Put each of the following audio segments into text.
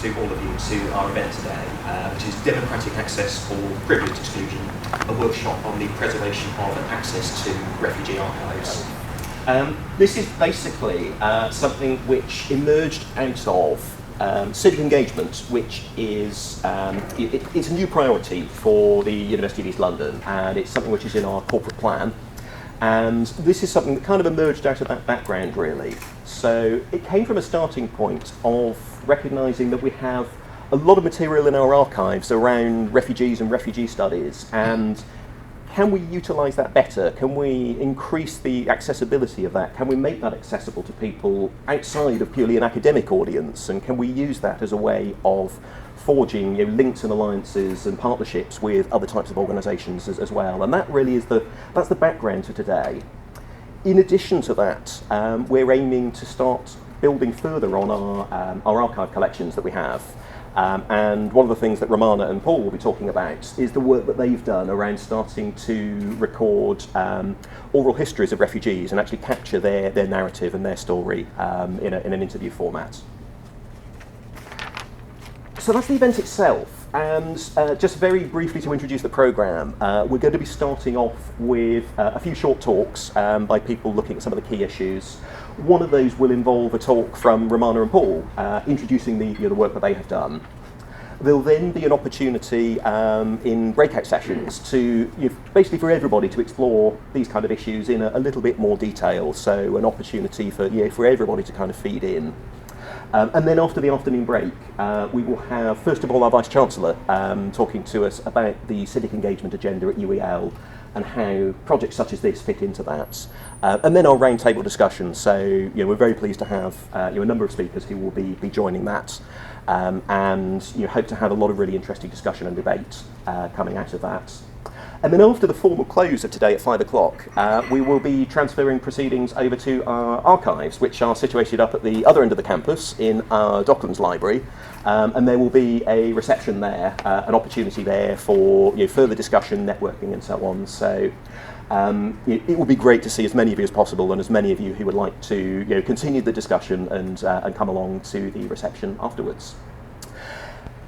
to all of you to our event today, which is Democratic Access for Privileged Exclusion, a workshop on the preservation of and access to refugee archives. This is basically something which emerged out of civic engagement, which is it's a new priority for the University of East London, and it's something which is in our corporate plan. And this is something that kind of emerged out of that background, really. So it came from a starting point of recognising that we have a lot of material in our archives around refugees and refugee studies, and can we utilise that better? Can we increase the accessibility of that? Can we make that accessible to people outside of purely an academic audience? And can we use that as a way of forging links and alliances and partnerships with other types of organisations as well? And that really is that's the background to today. In addition to that, we're aiming to start building further on our archive collections that we have. And one of the things that Romana and Paul will be talking about is the work that they've done around starting to record oral histories of refugees and actually capture their narrative and their story in an interview format. So that's the event itself, and just very briefly to introduce the programme, we're going to be starting off with a few short talks by people looking at some of the key issues. One of those will involve a talk from Romana and Paul, introducing the work that they have done. There'll then be an opportunity in breakout sessions to basically for everybody to explore these kind of issues in a little bit more detail, so an opportunity for everybody to kind of feed in. And then after the afternoon break, we will have, first of all, our Vice-Chancellor talking to us about the civic engagement agenda at UEL and how projects such as this fit into that. And then our roundtable discussion. So we're very pleased to have a number of speakers who will be joining that. And hope to have a lot of really interesting discussion and debate coming out of that. And then after the formal close of today at 5 o'clock, we will be transferring proceedings over to our archives, which are situated up at the other end of the campus in our Docklands Library. And there will be a reception there, an opportunity there for further discussion, networking and so on. So it would be great to see as many of you as possible and as many of you who would like to continue the discussion and come along to the reception afterwards.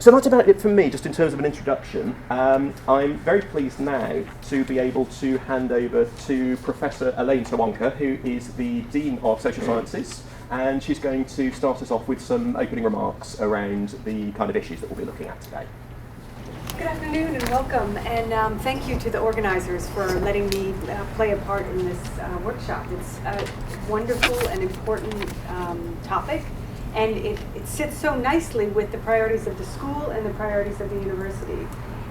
So that's about it from me, just in terms of an introduction. I'm very pleased now to be able to hand over to Professor Elaine Sawanka, who is the Dean of Social Sciences, and she's going to start us off with some opening remarks around the kind of issues that we'll be looking at today. Good afternoon and welcome, and thank you to the organizers for letting me play a part in this workshop. It's a wonderful and important topic. And it sits so nicely with the priorities of the school and the priorities of the university.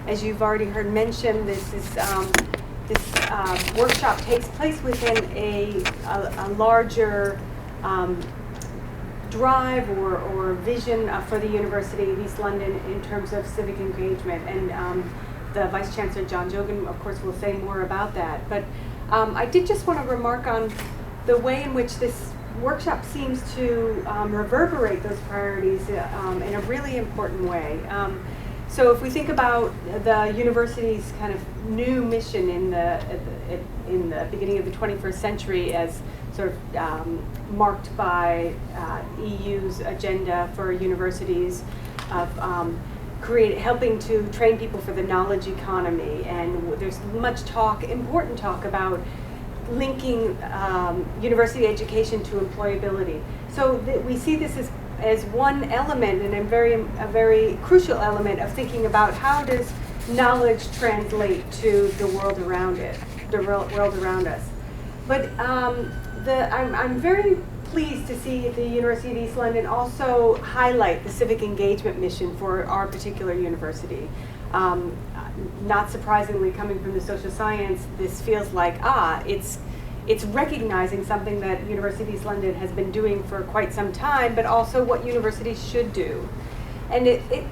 As you've already heard mentioned, this workshop takes place within a larger drive or vision for the University of East London in terms of civic engagement. And the Vice Chancellor, John Jogan, of course, will say more about that. But I did just want to remark on the way in which this workshop seems to reverberate those priorities in a really important way. So if we think about the university's kind of new mission in the beginning of the 21st century as sort of marked by EU's agenda for universities of helping to train people for the knowledge economy, and there's much important talk about linking university education to employability. So we see this as one element and a very crucial element of thinking about how does knowledge translate to the world around us. But I'm very pleased to see the University of East London also highlight the civic engagement mission for our particular university. Not surprisingly, coming from the social science, this feels like, it's recognizing something that University of East London has been doing for quite some time, but also what universities should do. And it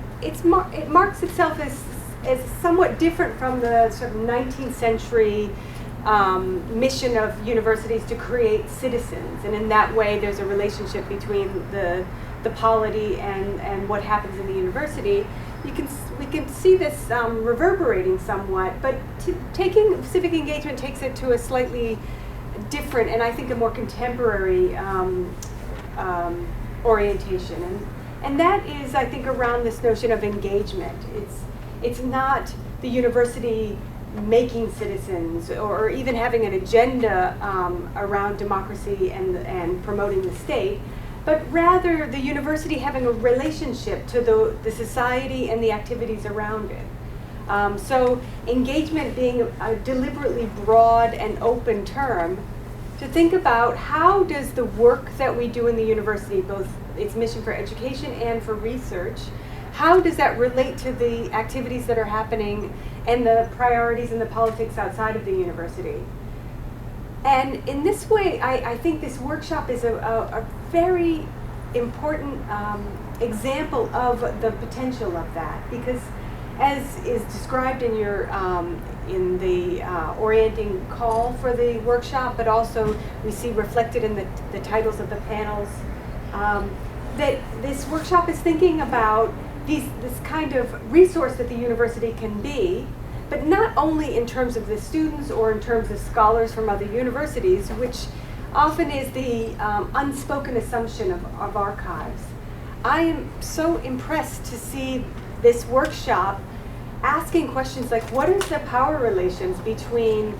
marks itself as somewhat different from the sort of 19th century mission of universities to create citizens. And in that way, there's a relationship between the polity and what happens in the university. We can see this reverberating somewhat, but taking civic engagement takes it to a slightly different and I think a more contemporary orientation. And that is, I think, around this notion of engagement. It's not the university making citizens or even having an agenda around democracy and promoting the state, but rather the university having a relationship to the society and the activities around it. So engagement being a deliberately broad and open term to think about how does the work that we do in the university, both its mission for education and for research, how does that relate to the activities that are happening and the priorities and the politics outside of the university? And in this way, I think this workshop is a very important example of the potential of that, because as is described in your in the orienting call for the workshop, but also we see reflected in the titles of the panels, that this workshop is thinking about this kind of resource that the university can be, but not only in terms of the students or in terms of scholars from other universities, which often is the unspoken assumption of archives. I am so impressed to see this workshop asking questions like, what is the power relations between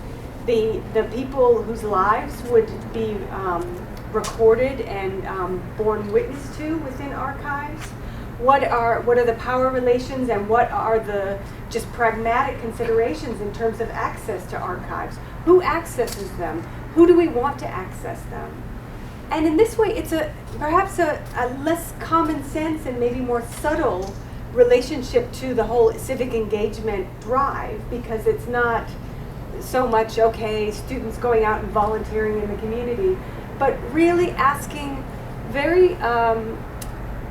the people whose lives would be recorded and borne witness to within archives? What are the power relations, and what are the just pragmatic considerations in terms of access to archives? Who accesses them? Who do we want to access them? And in this way, it's perhaps a less common sense and maybe more subtle relationship to the whole civic engagement drive, because it's not so much, okay, students going out and volunteering in the community, but really asking very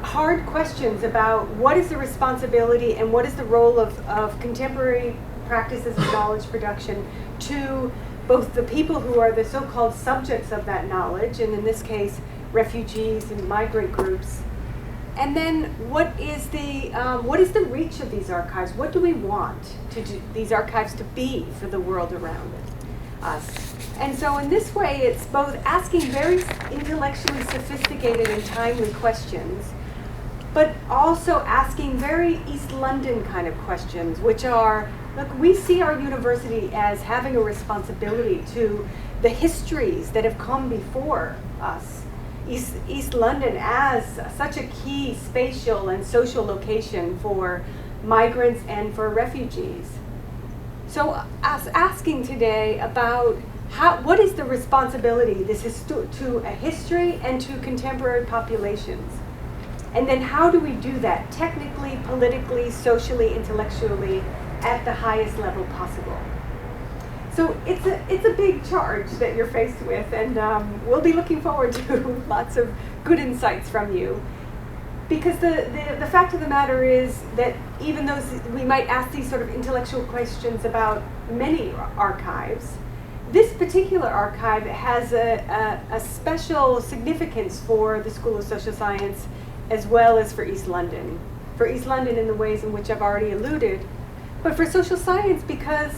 hard questions about what is the responsibility and what is the role of contemporary practices of knowledge production to both the people who are the so-called subjects of that knowledge, and in this case, refugees and migrant groups. And then what is the reach of these archives? What do we want these archives to be for the world around us? And so in this way, it's both asking very intellectually sophisticated and timely questions, but also asking very East London kind of questions, which are, look, we see our university as having a responsibility to the histories that have come before us. East London as such a key spatial and social location for migrants and for refugees. So asking today about what is the responsibility to a history and to contemporary populations? And then how do we do that technically, politically, socially, intellectually at the highest level possible? So it's a big charge that you're faced with, and we'll be looking forward to lots of good insights from you. Because the fact of the matter is that even though we might ask these sort of intellectual questions about many archives, this particular archive has a special significance for the School of Social Science as well as for East London. For East London in the ways in which I've already alluded, but for social science because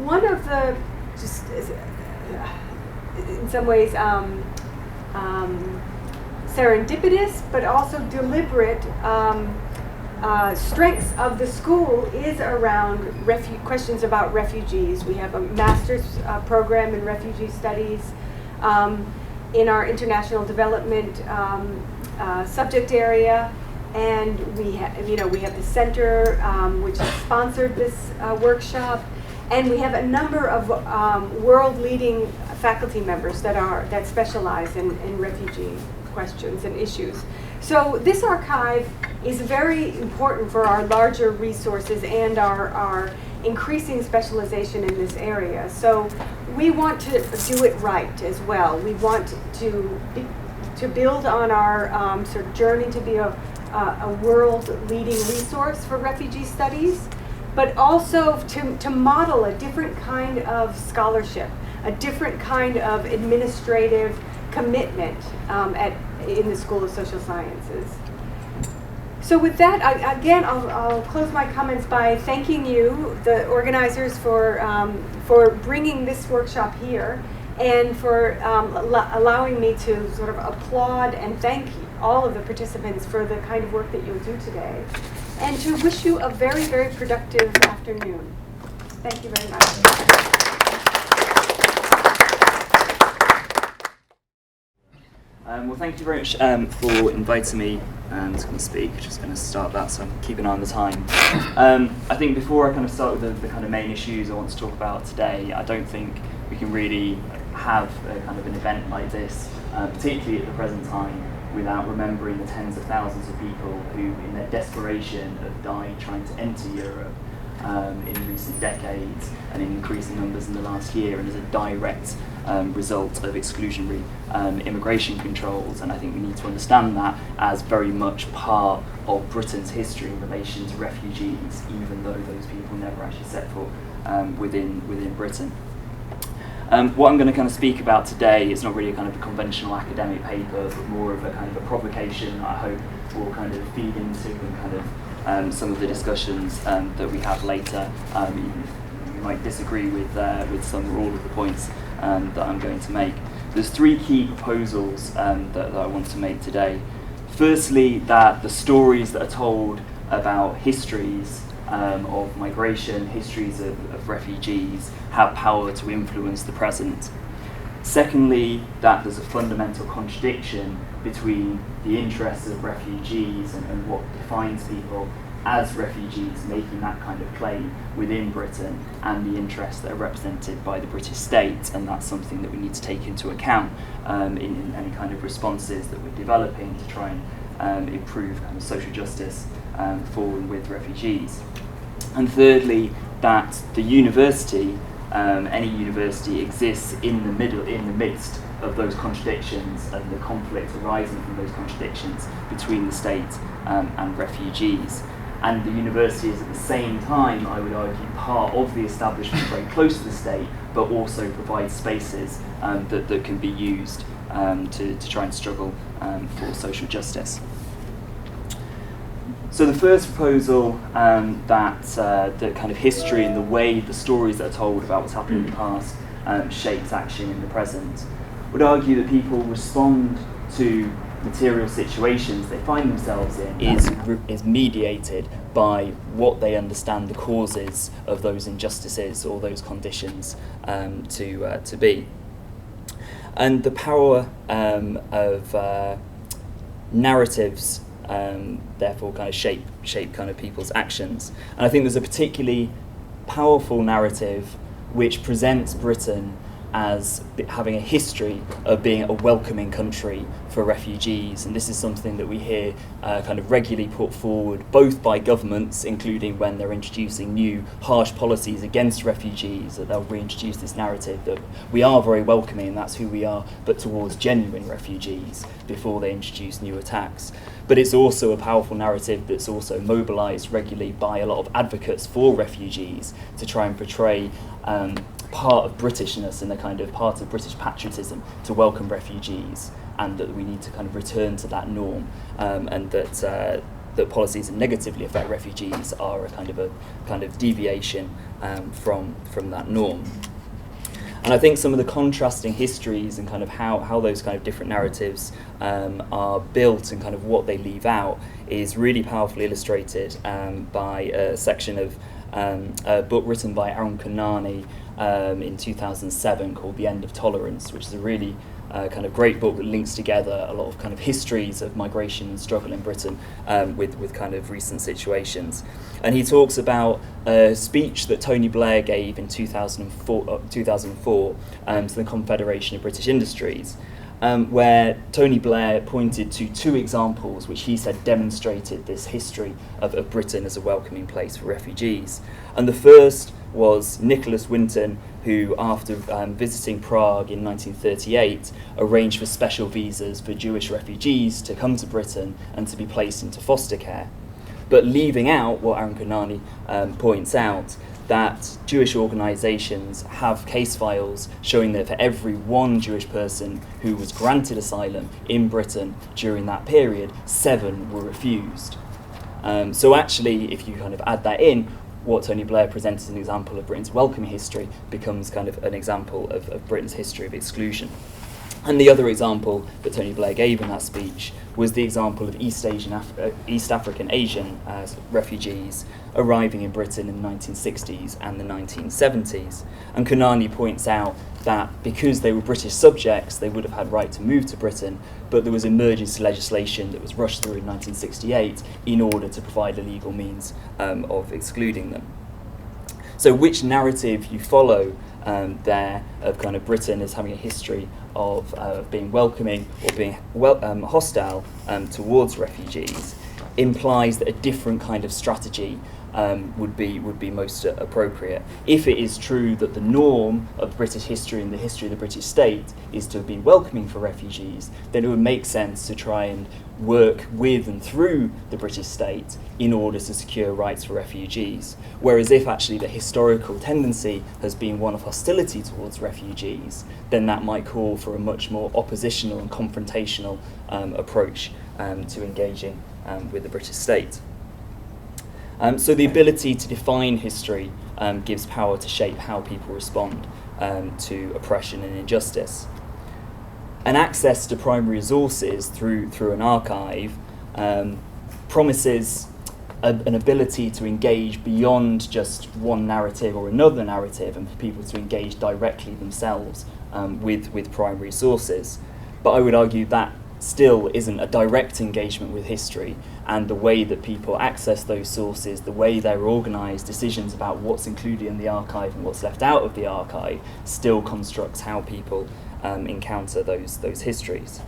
one of the, just in some ways, serendipitous but also deliberate strengths of the school is around questions about refugees. We have a master's program in refugee studies in our international development subject area. And we have the center which has sponsored this workshop, and we have a number of world-leading faculty members that specialize in refugee questions and issues. So this archive is very important for our larger resources and our increasing specialization in this area. So we want to do it right as well. We want to build on our sort of journey to be a world-leading resource for refugee studies, but also to model a different kind of scholarship, a different kind of administrative commitment in the School of Social Sciences. So with that, I'll close my comments by thanking you, the organizers, for bringing this workshop here, and for allowing me to sort of applaud and thank all of the participants for the kind of work that you'll do today, and to wish you a very, very productive afternoon. Thank you very much. Well, thank you very much for inviting me to come and speak. Just going to start that, so I'm keeping an eye on the time. I think before I kind of start with the kind of main issues I want to talk about today, I don't think we can really have a kind of an event like this, particularly at the present time, without remembering the tens of thousands of people who, in their desperation, have died trying to enter Europe in recent decades, and in increasing numbers in the last year, and as a direct result of exclusionary immigration controls. And I think we need to understand that as very much part of Britain's history in relation to refugees, even though those people never actually set foot within Britain. What I'm going to kind of speak about today is not really a kind of a conventional academic paper, but more of a kind of a provocation that I hope will kind of feed into and kind of some of the discussions that we have later. Even if you might disagree with some or all of the points that I'm going to make. There's three key proposals that I want to make today. Firstly, that the stories that are told about histories of migration, histories of refugees, have power to influence the present. Secondly, that there's a fundamental contradiction between the interests of refugees and what defines people as refugees, making that kind of claim within Britain, and the interests that are represented by the British state, and that's something that we need to take into account in any kind of responses that we're developing to try and improve kind of social justice for and with refugees. And thirdly, that the university, any university, exists in the midst of those contradictions and the conflict arising from those contradictions between the state and refugees. And the university is at the same time, I would argue, part of the establishment very close to the state, but also provides spaces that can be used to try and struggle for social justice. So the first proposal, that the kind of history and the way the stories that are told about what's happened in the past shapes action in the present, would argue that people respond to material situations they find themselves in is mediated by what they understand the causes of those injustices or those conditions to be. And the power of narratives therefore kind of shape kind of people's actions. And I think there's a particularly powerful narrative which presents Britain as having a history of being a welcoming country for refugees, and this is something that we hear kind of regularly put forward both by governments, including when they're introducing new harsh policies against refugees, that they'll reintroduce this narrative that we are very welcoming and that's who we are, but towards genuine refugees before they introduce new attacks. But it's also a powerful narrative that's also mobilised regularly by a lot of advocates for refugees to try and portray part of Britishness and a kind of part of British patriotism to welcome refugees, and that we need to kind of return to that norm, and that policies that negatively affect refugees are a kind of deviation from that norm. And I think some of the contrasting histories and kind of how those kind of different narratives are built and kind of what they leave out is really powerfully illustrated by a section of a book written by Aaron Kanani in 2007 called The End of Tolerance, which is a really kind of great book that links together a lot of kind of histories of migration and struggle in Britain with kind of recent situations. And he talks about a speech that Tony Blair gave in 2004 to the Confederation of British Industries, where Tony Blair pointed to two examples which he said demonstrated this history of Britain as a welcoming place for refugees. And the first was Nicholas Winton, who, after visiting Prague in 1938, arranged for special visas for Jewish refugees to come to Britain and to be placed into foster care, but leaving out what Aaron Kanani points out, that Jewish organisations have case files showing that for every one Jewish person who was granted asylum in Britain during that period, 7 were refused. So actually, if you kind of add that in, what Tony Blair presents as an example of Britain's welcoming history becomes kind of an example of Britain's history of exclusion. And the other example that Tony Blair gave in that speech was the example of East African Asian refugees arriving in Britain in the 1960s and the 1970s. And Kanani points out that because they were British subjects, they would have had right to move to Britain, but there was emergency legislation that was rushed through in 1968 in order to provide a legal means of excluding them. So which narrative you follow there of kind of Britain as having a history of being welcoming or being hostile towards refugees implies that a different kind of strategy would be most appropriate. If it is true that the norm of British history and the history of the British state is to have been welcoming for refugees, then it would make sense to try and work with and through the British state in order to secure rights for refugees. Whereas if actually the historical tendency has been one of hostility towards refugees, then that might call for a much more oppositional and confrontational approach to engaging with the British state. So the ability to define history gives power to shape how people respond to oppression and injustice. And access to primary resources through an archive promises an ability to engage beyond just one narrative or another narrative, and for people to engage directly themselves with primary sources. But I would argue that still isn't a direct engagement with history, and the way that people access those sources, the way they're organised, decisions about what's included in the archive and what's left out of the archive still constructs how people encounter those histories.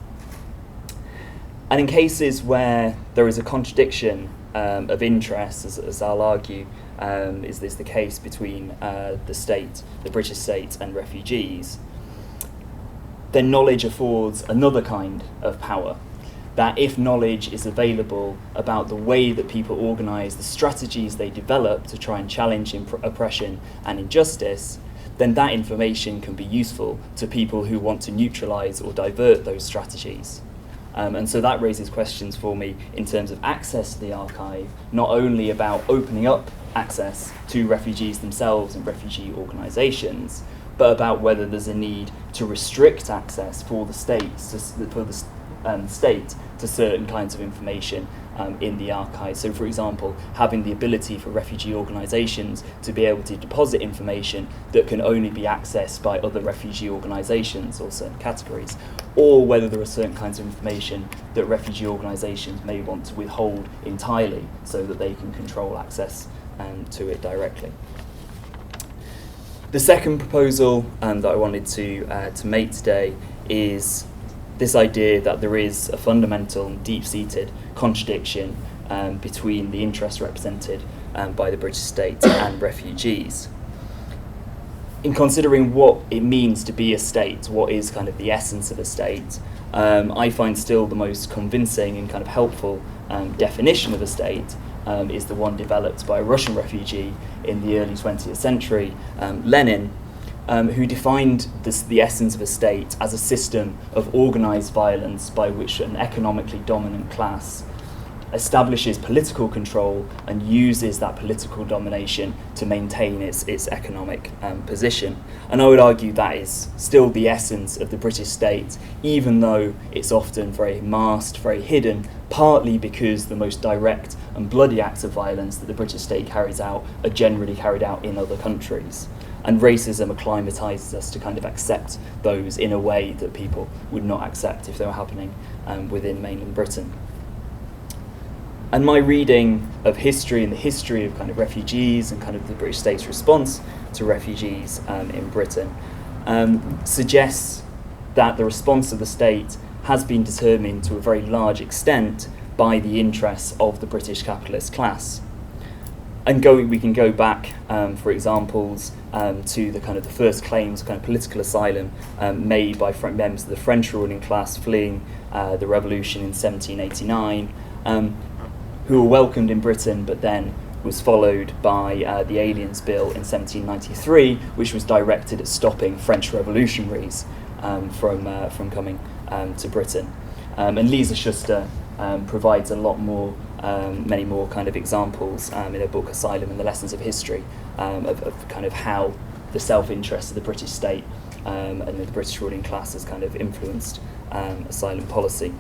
And in cases where there is a contradiction of interest, as I'll argue, is this the case between the state, the British state, and refugees, then knowledge affords another kind of power. That if knowledge is available about the way that people organise, the strategies they develop to try and challenge oppression and injustice, then that information can be useful to people who want to neutralise or divert those strategies. And so that raises questions for me in terms of access to the archive, not only about opening up access to refugees themselves and refugee organisations, but about whether there's a need to restrict access for the state to certain kinds of information in the archive. So, for example, having the ability for refugee organisations to be able to deposit information that can only be accessed by other refugee organisations or certain categories, or whether there are certain kinds of information that refugee organisations may want to withhold entirely so that they can control access to it directly. The second proposal that I wanted to make today is this idea that there is a fundamental and deep-seated contradiction between the interests represented by the British state and refugees. In considering what it means to be a state, what is kind of the essence of a state, I find still the most convincing and kind of helpful definition of a state is the one developed by a Russian refugee in the early 20th century, Lenin, who defined the essence of a state as a system of organised violence by which an economically dominant class establishes political control and uses that political domination to maintain its economic position. And I would argue that is still the essence of the British state, even though it's often very masked, very hidden, partly because the most direct and bloody acts of violence that the British state carries out are generally carried out in other countries. And racism acclimatises us to kind of accept those in a way that people would not accept if they were happening within mainland Britain. And my reading of history and the history of kind of refugees and kind of the British state's response to refugees in Britain suggests that the response of the state has been determined to a very large extent by the interests of the British capitalist class. And we can go back for examples to the kind of the first claims of kind of political asylum made by members of the French ruling class fleeing the revolution in 1789, who were welcomed in Britain, but then was followed by the Aliens Bill in 1793, which was directed at stopping French revolutionaries from coming to Britain. And Lisa Schuster provides a lot more many more kind of examples in her book Asylum and the Lessons of History of kind of how the self-interest of the British state and the British ruling class has kind of influenced asylum policy.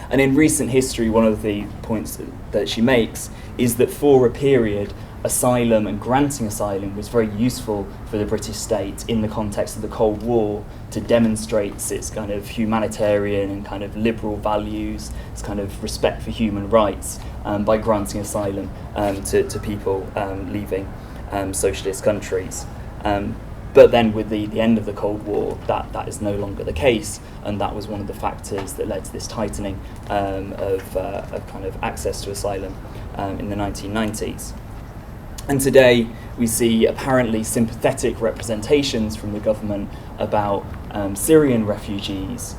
And in recent history, one of the points that she makes is that for a period, asylum and granting asylum was very useful for the British state in the context of the Cold War to demonstrate its kind of humanitarian and kind of liberal values, its kind of respect for human rights by granting asylum to people leaving socialist countries. But then with the end of the Cold War, that is no longer the case, and that was one of the factors that led to this tightening of kind of access to asylum in the 1990s. And today we see apparently sympathetic representations from the government about Syrian refugees,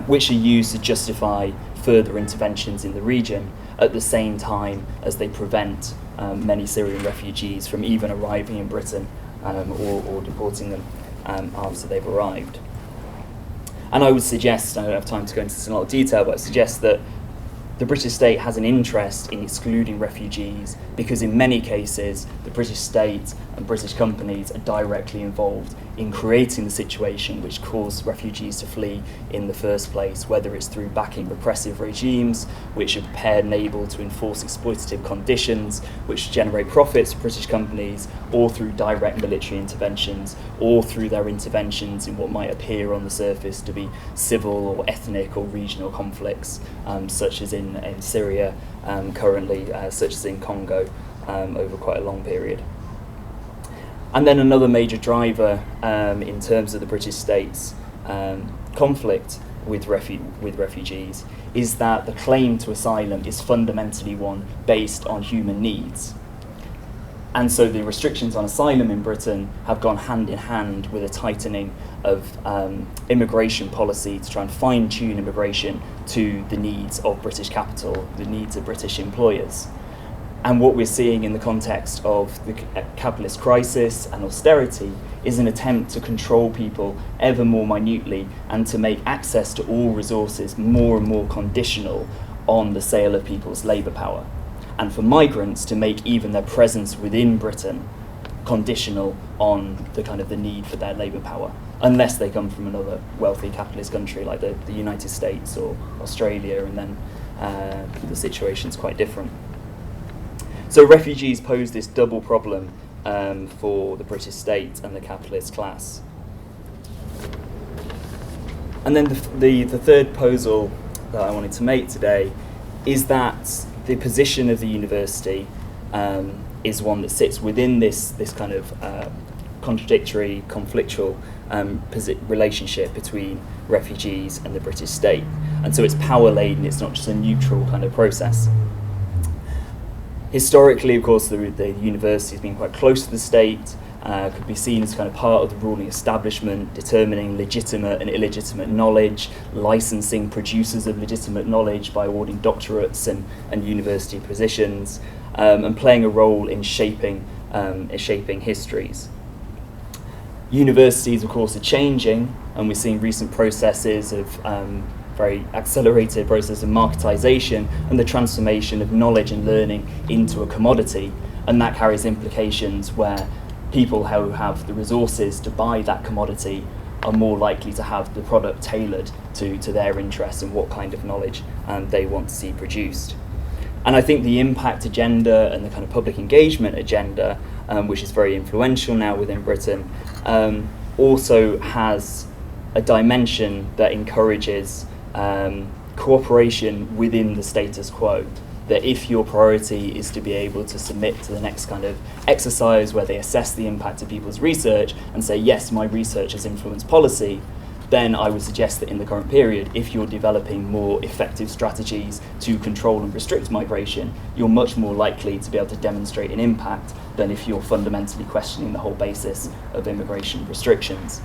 which are used to justify further interventions in the region at the same time as they prevent many Syrian refugees from even arriving in Britain or deporting them after they've arrived. And I would suggest, I don't have time to go into this in a lot of detail, but I suggest that the British state has an interest in excluding refugees because in many cases the British state and British companies are directly involved in creating the situation which caused refugees to flee in the first place, whether it's through backing repressive regimes which are prepared and able to enforce exploitative conditions which generate profits for British companies, or through direct military interventions, or through their interventions in what might appear on the surface to be civil or ethnic or regional conflicts, such as in Syria currently, such as in Congo over quite a long period. And then another major driver in terms of the British state's conflict with refugees is that the claim to asylum is fundamentally one based on human needs. And so the restrictions on asylum in Britain have gone hand in hand with a tightening of immigration policy to try and fine-tune immigration to the needs of British capital, the needs of British employers. And what we're seeing in the context of the capitalist crisis and austerity is an attempt to control people ever more minutely and to make access to all resources more and more conditional on the sale of people's labour power. And for migrants to make even their presence within Britain conditional on the kind of the need for their labour power, unless they come from another wealthy capitalist country like the United States or Australia, and then the situation's quite different. So refugees pose this double problem for the British state and the capitalist class. And then the third proposal that I wanted to make today is that the position of the university is one that sits within this kind of contradictory, conflictual relationship between refugees and the British state. And so it's power-laden, it's not just a neutral kind of process. Historically, of course, the university has been quite close to the state, could be seen as kind of part of the ruling establishment, determining legitimate and illegitimate knowledge, licensing producers of legitimate knowledge by awarding doctorates and university positions, and playing a role in shaping histories. Universities, of course, are changing, and we're seeing recent processes of very accelerated process of marketisation and the transformation of knowledge and learning into a commodity, and that carries implications where people who have the resources to buy that commodity are more likely to have the product tailored to their interests and what kind of knowledge they want to see produced. And I think the impact agenda and the kind of public engagement agenda, which is very influential now within Britain, also has a dimension that encourages cooperation within the status quo. That if your priority is to be able to submit to the next kind of exercise where they assess the impact of people's research and say, yes, my research has influenced policy, then I would suggest that in the current period, if you're developing more effective strategies to control and restrict migration, you're much more likely to be able to demonstrate an impact than if you're fundamentally questioning the whole basis of immigration restrictions.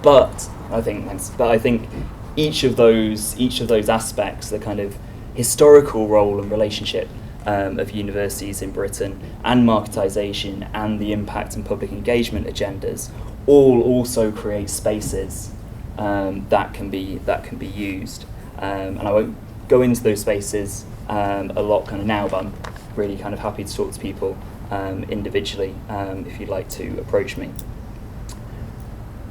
But I think each of those aspects, the kind of historical role and relationship of universities in Britain, and marketisation, and the impact and public engagement agendas, all also create spaces that can be used. And I won't go into those spaces a lot kind of now, but I'm really kind of happy to talk to people individually if you'd like to approach me.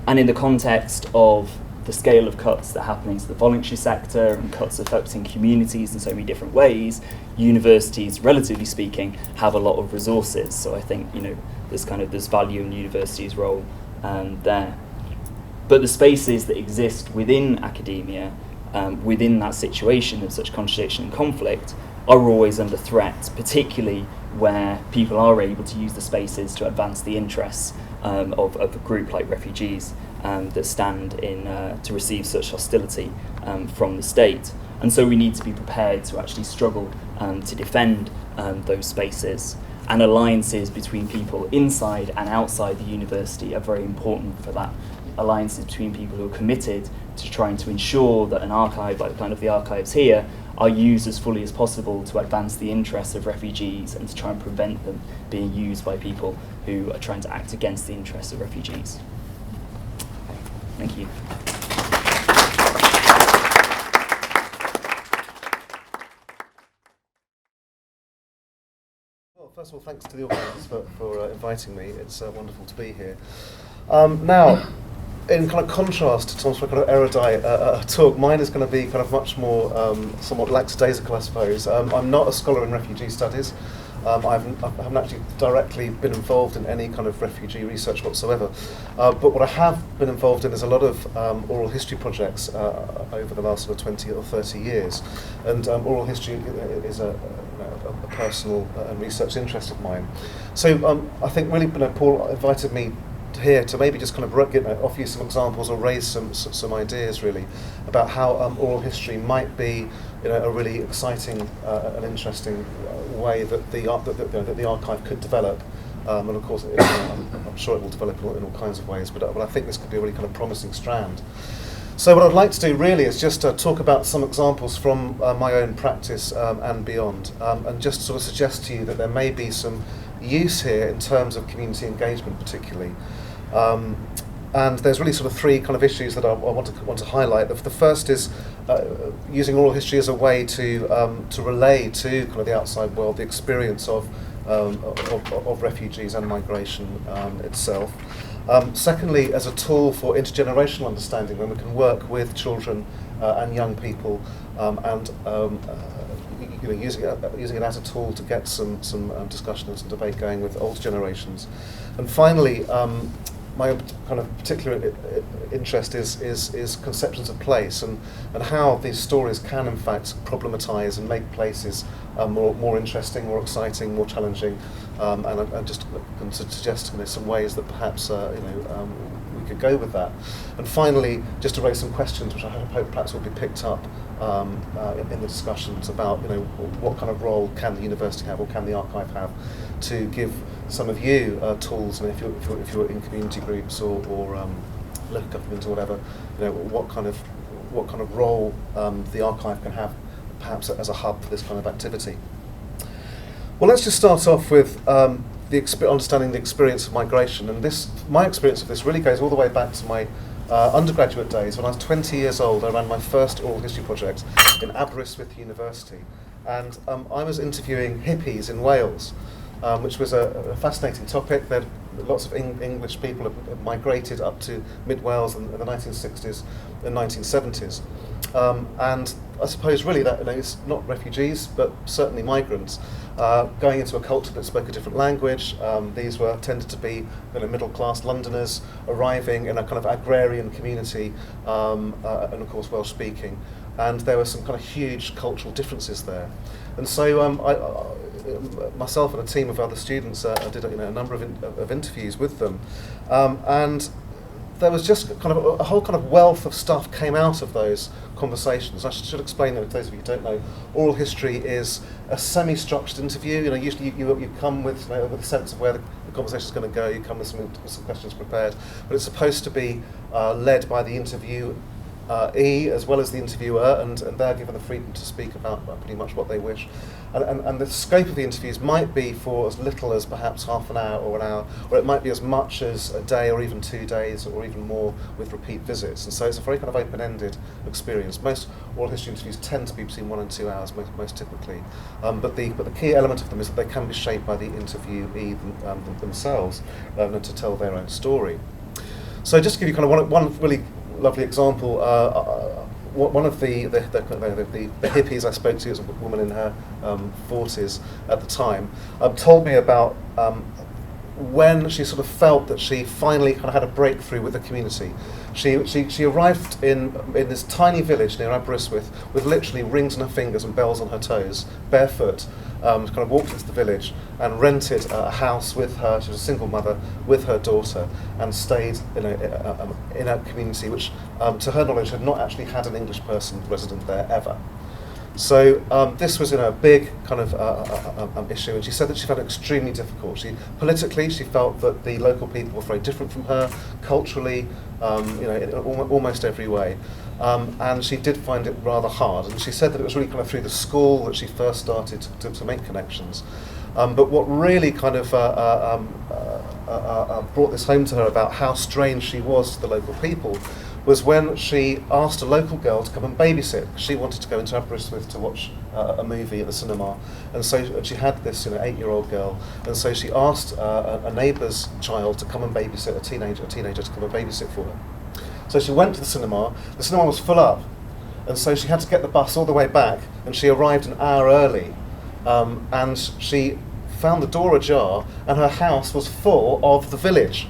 And in the context of the scale of cuts that are happening to the voluntary sector and cuts affecting communities in so many different ways, universities, relatively speaking, have a lot of resources. So I think, you know, there's value in universities' role there. But the spaces that exist within academia, within that situation of such contradiction and conflict, are always under threat, particularly where people are able to use the spaces to advance the interests of a group like refugees that stand in to receive such hostility from the state. And so we need to be prepared to actually struggle to defend those spaces. And alliances between people inside and outside the university are very important for that. Alliances between people who are committed to trying to ensure that an archive, like the kind of the archives here, are used as fully as possible to advance the interests of refugees and to try and prevent them being used by people who are trying to act against the interests of refugees. Okay, thank you. Well, first of all, thanks to the audience for inviting me. It's wonderful to be here. Now, in kind of contrast to Tom's kind of erudite talk, mine is going to be kind of much more somewhat lackadaisical, I suppose. I'm not a scholar in refugee studies. I haven't actually directly been involved in any kind of refugee research whatsoever. But what I have been involved in is a lot of oral history projects over the last sort of 20 or 30 years. And oral history is a personal and research interest of mine. So I think really, Paul invited me here to maybe just kind of offer you some examples or raise some ideas really about how oral history might be, you know, a really exciting and interesting way that the archive could develop, and of course I'm sure it will develop in all kinds of ways, but I think this could be a really kind of promising strand. So what I'd like to do really is just talk about some examples from my own practice and beyond, and just sort of suggest to you that there may be some use here in terms of community engagement particularly. And there's really sort of three kind of issues that I want to highlight. The first is using oral history as a way to relay to kind of the outside world the experience of refugees and migration itself. Secondly, as a tool for intergenerational understanding, when we can work with children and young people, and you know, using it as a tool to get some discussion and some debate going with older generations. And finally, my own kind of particular interest is conceptions of place and how these stories can in fact problematize and make places more interesting, more exciting, more challenging, and just suggest some ways that perhaps we could go with that. And finally, just to raise some questions which I hope perhaps will be picked up in the discussions about, you know, what kind of role can the university have or can the archive have to give some of you tools, and if you're in community groups or local government or whatever, you know, what kind of role the archive can have perhaps as a hub for this kind of activity. Well, let's just start off with understanding the experience of migration, and my experience of this really goes all the way back to my undergraduate days. When I was 20 years old, I ran my first oral history project in Aberystwyth University, and I was interviewing hippies in Wales, which was a fascinating topic. There lots of English people have migrated up to mid-Wales in the 1960s and 1970s. And I suppose really that, you know, it's not refugees, but certainly migrants, going into a culture that spoke a different language. These tended to be, you know, middle-class Londoners arriving in a kind of agrarian community, and of course Welsh-speaking. And there were some kind of huge cultural differences there. And so myself and a team of other students did a number of interviews with them, and there was just kind of a whole kind of wealth of stuff came out of those conversations. I should explain that to those of you who don't know. Oral history is a semi-structured interview. You know, usually you come with a sense of where the conversation is going to go. You come with some questions prepared, but it's supposed to be led by the interviewee E as well as the interviewer, and they're given the freedom to speak about pretty much what they wish. And the scope of the interviews might be for as little as perhaps half an hour or an hour, or it might be as much as a day or even 2 days or even more with repeat visits. And so it's a very kind of open-ended experience. Most oral history interviews tend to be between 1 and 2 hours, most typically. But the key element of them is that they can be shaped by the interviewee themselves to tell their own story. So just to give you kind of one really lovely example, one of the hippies I spoke to, as a woman in her 40s at the time, told me about when she sort of felt that she finally kind of had a breakthrough with the community. She arrived in this tiny village near Aberystwyth with literally rings on her fingers and bells on her toes, barefoot, kind of walked into the village and rented a house with her. She was a single mother with her daughter and stayed in a community which, to her knowledge, had not actually had an English person resident there ever. So this was a big kind of issue, and she said that she found it extremely difficult. Politically, she felt that the local people were very different from her, culturally, in almost every way. And she did find it rather hard, and she said that it was really kind of through the school that she first started to make connections. But what really kind of brought this home to her about how strange she was to the local people was when she asked a local girl to come and babysit. She wanted to go into Aberystwyth to watch a movie at the cinema, and so she had this 8-year-old girl, and so she asked a neighbour's child to come and babysit, a teenager to come and babysit for her. So she went to the cinema was full up, and so she had to get the bus all the way back, and she arrived an hour early, and she found the door ajar, and her house was full of the village.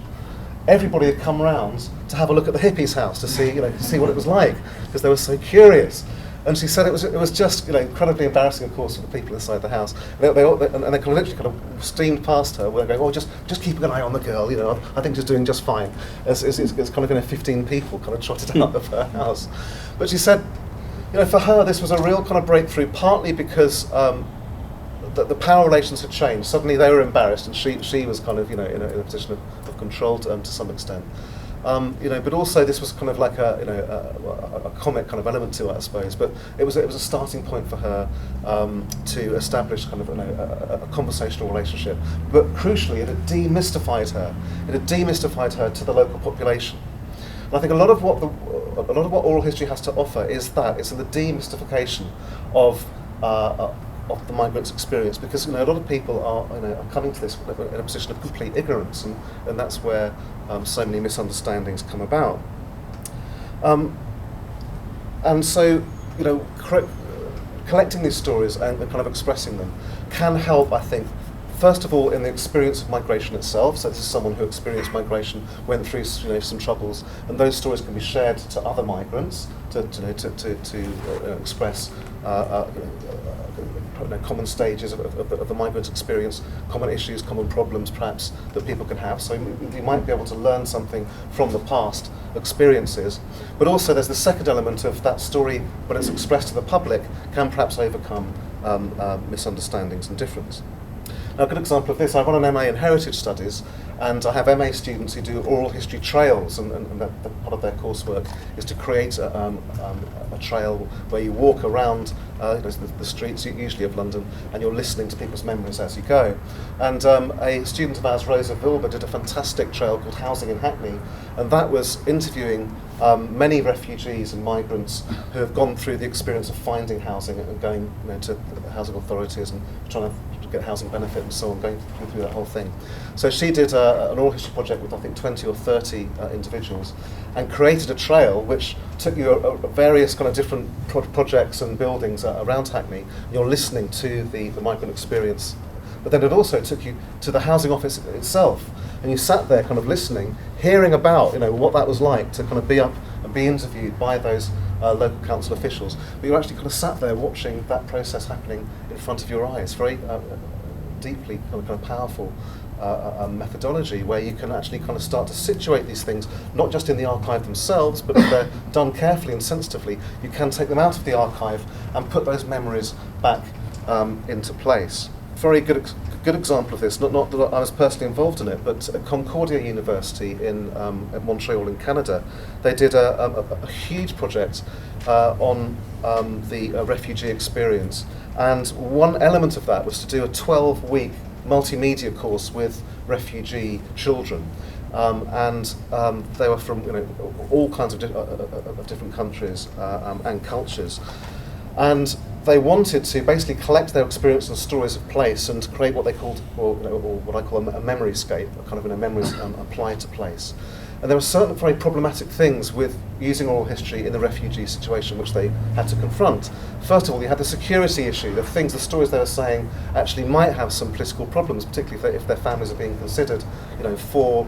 Everybody had come round to have a look at the hippies' house to see, to see what it was like, because they were so curious. And she said it was just, incredibly embarrassing, of course, for the people inside the house. They literally kind of steamed past her, where they going, "Oh, just keep an eye on the girl. I think she's doing just fine." It's kind of 15 people kind of trotted out of her house. But she said, for her this was a real kind of breakthrough, partly because the power relations had changed. Suddenly they were embarrassed, and she was kind of in a position of control to some extent. But also this was kind of like a comic kind of element to it, I suppose. But it was a starting point for her to establish kind of a conversational relationship. But crucially, it had demystified her. It had demystified her to the local population. And I think a lot of what oral history has to offer is that it's in the demystification of the migrant's experience, because a lot of people are coming to this in a position of complete ignorance, and that's where so many misunderstandings come about. And so collecting these stories and kind of expressing them can help, I think, first of all in the experience of migration itself. So this is someone who experienced migration, went through some troubles, and those stories can be shared to other migrants to express common stages of the migrant experience, common issues, common problems perhaps that people can have. So you might be able to learn something from the past experiences. But also there's the second element of that story, when it's expressed to the public, can perhaps overcome misunderstandings and difference. Now, a good example of this, I run an MA in Heritage Studies, and I have MA students who do oral history trails, and part of their coursework is to create a trail where you walk around the streets, usually of London, and you're listening to people's memories as you go. And a student of ours, Rosa Vilber, did a fantastic trail called Housing in Hackney, and that was interviewing many refugees and migrants who have gone through the experience of finding housing and going to the housing authorities and trying to get housing benefit and so on, going through that whole thing. So she did an oral history project with I think 20 or 30 individuals, and created a trail which took you various kind of different projects and buildings around Hackney. You're listening to the migrant experience, but then it also took you to the housing office itself, and you sat there kind of listening, hearing about what that was like to kind of be up and be interviewed by those local council officials. But you actually kind of sat there watching that process happening in front of your eyes. Very deeply kind of powerful methodology, where you can actually kind of start to situate these things, not just in the archive themselves, but if they're done carefully and sensitively, you can take them out of the archive and put those memories back into place. very good example of this, not that I was personally involved in it, but at Concordia University at Montreal in Canada, they did a huge project on the refugee experience. And one element of that was to do a 12-week multimedia course with refugee children. They were from all kinds of different countries and cultures. And they wanted to basically collect their experience and stories of place and create what they called, or what I call a memoryscape, kind of memories applied to place. And there were certain very problematic things with using oral history in the refugee situation which they had to confront. First of all, you had the security issue. The stories they were saying actually might have some political problems, particularly if their families are being considered, for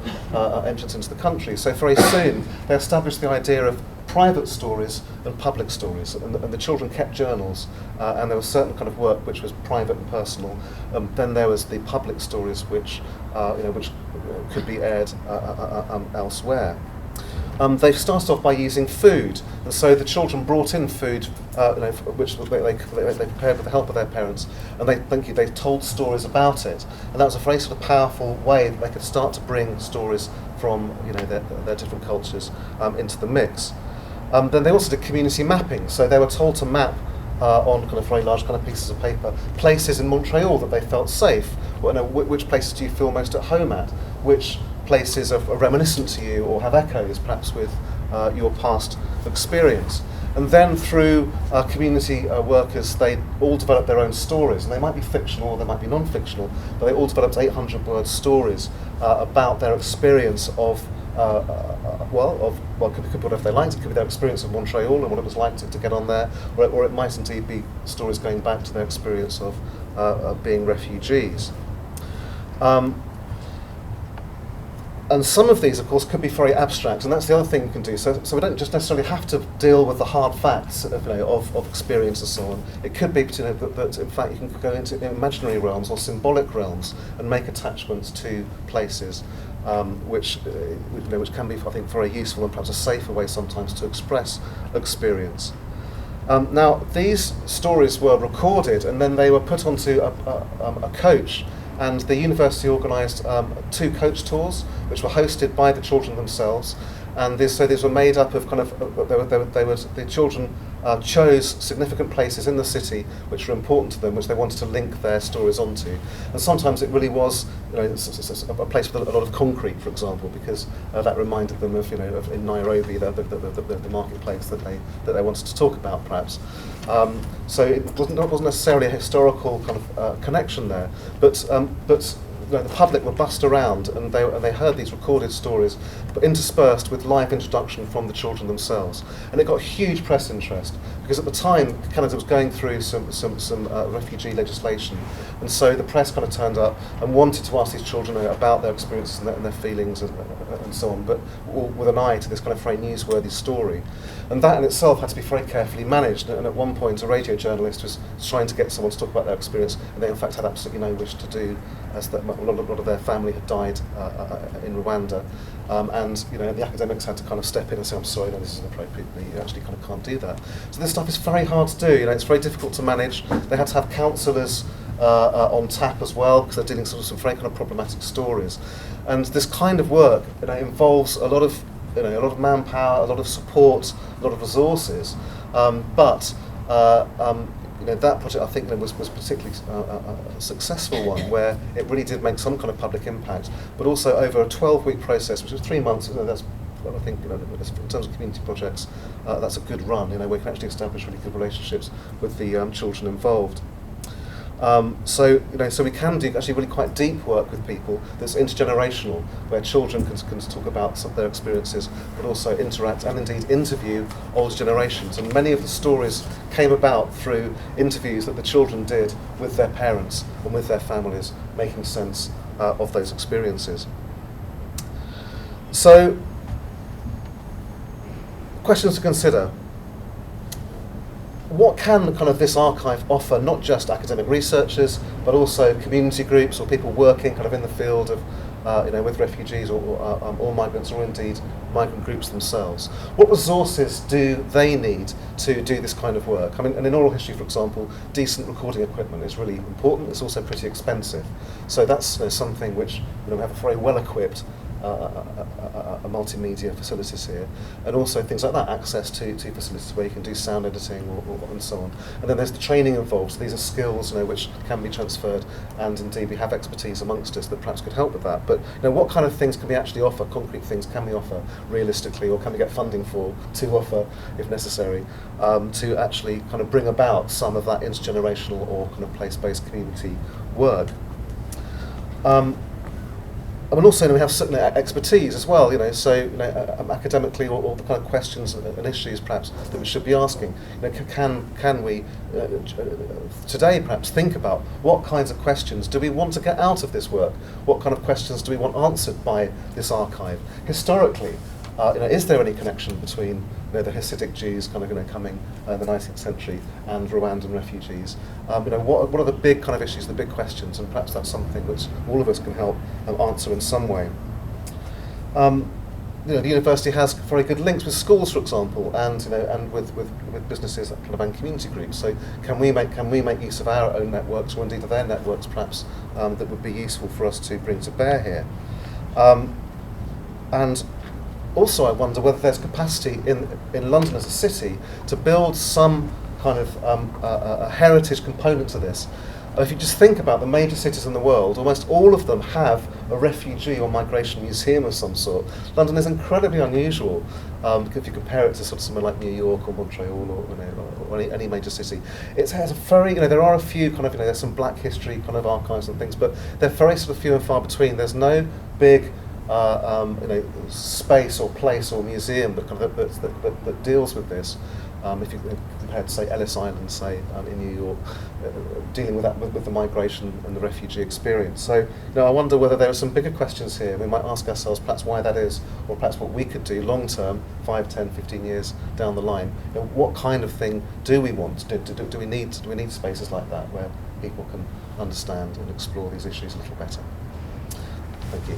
entrance into the country. So very soon they established the idea of private stories and public stories, and the children kept journals, and there was certain kind of work which was private and personal. Then there was the public stories which could be aired elsewhere. They started off by using food, and so the children brought in food, which they prepared with the help of their parents, and they told stories about it, and that was a very sort of powerful way that they could start to bring stories from their different cultures into the mix. Then they also did community mapping, so they were told to map on kind of very large kind of pieces of paper places in Montreal that they felt safe. Which places do you feel most at home at? Which places are reminiscent to you or have echoes perhaps with your past experience? And then through community workers, they all developed their own stories, and they might be fictional or they might be non-fictional, but they all developed 800-word stories about their experience of could be whatever they liked. It could be their experience of Montreal and what it was like to get on there, or it might indeed be stories going back to their experience of being refugees. And some of these, of course, could be very abstract, and that's the other thing you can do. So we don't just necessarily have to deal with the hard facts of experience and so on. It could be that in fact you can go into imaginary realms or symbolic realms and make attachments to places, which can be, I think, very useful and perhaps a safer way sometimes to express experience. Now, these stories were recorded and then they were put onto a coach, and the university organised 2 coach tours which were hosted by the children themselves, and these were made up of the children chose significant places in the city which were important to them, which they wanted to link their stories onto. And sometimes it really was a place with a lot of concrete, for example, because that reminded them of in Nairobi the marketplace that they wanted to talk about, perhaps. So it wasn't necessarily a historical kind of connection there, but the public were bussed around and they heard these recorded stories, but interspersed with live introduction from the children themselves. And it got huge press interest, because at the time Canada was going through some refugee legislation, and so the press kind of turned up and wanted to ask these children about their experiences and their feelings and so on, but with an eye to this kind of very newsworthy story. And that in itself had to be very carefully managed, and at one point a radio journalist was trying to get someone to talk about their experience, and they in fact had absolutely no wish to do, as that a lot of their family had died in Rwanda, and the academics had to kind of step in and say, I'm sorry, no, this isn't appropriate, you actually kind of can't do that. So this stuff is very hard to do, it's very difficult to manage. They had to have counsellors on tap as well, because they're dealing with some very kind of problematic stories. And this kind of work involves a lot of manpower, a lot of support, a lot of resources, but that project, I think, was particularly a successful one, where it really did make some kind of public impact, but also over a 12-week process, which was 3 months. That's, I think, in terms of community projects, that's a good run. We can actually establish really good relationships with the children involved. So we can do actually really quite deep work with people that's intergenerational, where children can talk about some of their experiences, but also interact and indeed interview old generations. And many of the stories came about through interviews that the children did with their parents and with their families, making sense of those experiences. So, questions to consider. What can kind of this archive offer, not just academic researchers, but also community groups or people working kind of in the field of with refugees or migrants, or indeed migrant groups themselves. What resources do they need to do this kind of work? I mean, and in oral history, for example, decent recording equipment is really important. It's also pretty expensive. So that's something which we have a very well-equipped a multimedia facilities here, and also things like that, access to facilities where you can do sound editing and so on. And then there's the training involved. So these are skills which can be transferred, and indeed we have expertise amongst us that perhaps could help with that. But what kind of things can we actually offer, concrete things can we offer realistically, or can we get funding to offer if necessary, to actually kind of bring about some of that intergenerational or kind of place-based community work. And also we have certain expertise as well, so academically, or the kind of questions and issues perhaps that we should be asking. Can we today perhaps think about what kinds of questions do we want to get out of this work? What kind of questions do we want answered by this archive? Historically, is there any connection between the Hasidic Jews kind of coming in the 19th century and Rwandan refugees? What are the big kind of issues, the big questions, and perhaps that's something which all of us can help answer in some way. The university has very good links with schools, for example, and with businesses and community groups. So can we make use of our own networks, or indeed of their networks, perhaps that would be useful for us to bring to bear here? And also, I wonder whether there's capacity in London as a city to build some kind of a heritage component to this. If you just think about the major cities in the world, almost all of them have a refugee or migration museum of some sort. London is incredibly unusual if you compare it to sort of somewhere like New York or Montreal or any major city. It has a very, there are a few kind of, there's some black history kind of archives and things, but they're very sort of few and far between. There's no big space or place or museum that deals with this. If you compare to, say, Ellis Island, say, in New York, dealing with that, with the migration and the refugee experience. So, I wonder whether there are some bigger questions here. We might ask ourselves perhaps why that is, or perhaps what we could do long term, 5, 10, 15 years down the line. What kind of thing do we want? Do we need spaces like that where people can understand and explore these issues a little better? Thank you.